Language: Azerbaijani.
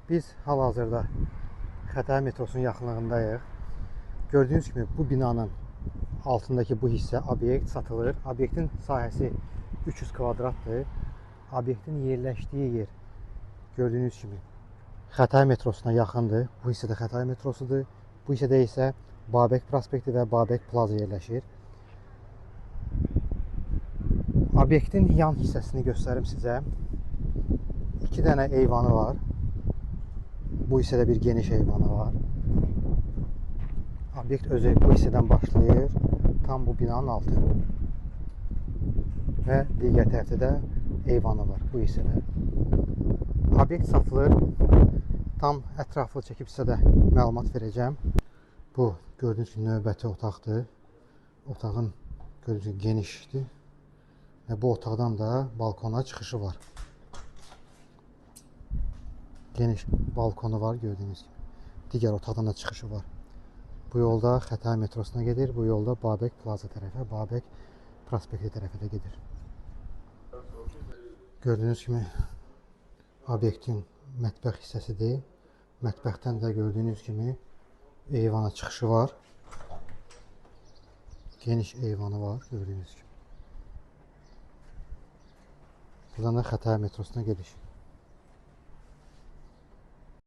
Biz hal-hazırda Xətai metrosunun yaxınlığındayıq. Gördüyünüz kimi bu binanın altındakı bu hissə obyekt satılır. Obyektin sahəsi 300 kvadratdır. Obyektin yerləşdiyi yer gördüyünüz kimi Xətai metrosuna yaxındır. Bu hissədə Xətai metrosudur. Bu hissədə isə Babək prospekti və Babək plaza yerləşir. Obyektin yan hissəsini göstərim sizə. 2 dənə eyvanı var. Bu hissədə bir geniş eyvanı var. Obyekt özü bu hissədən başlayır, tam bu binanın altı. Və digər tərəfdə də eyvanı var bu hissədə. Obyekt satılır. Tam ətraflı çəkib sizə də məlumat verəcəm. Bu gördüyünüz kimi növbəti otaqdır. Otağın gördüyünüz kimi genişdir. Və bu otaqdan da balkona çıxışı var. Geniş balkonu var gördüyünüz kimi. Digər otaqdan da çıxışı var. Bu yolda Xətai metrosuna gedir. Bu yolda Babək plaza tərəfə, Babək prospekti tərəfə də gedir. Gördüyünüz kimi obyektin mətbəx hissəsidir. Mətbəxdən də gördüyünüz kimi eyvana çıxışı var. Geniş eyvanı var gördüyünüz kimi. Buradan da Xətai metrosuna gediş.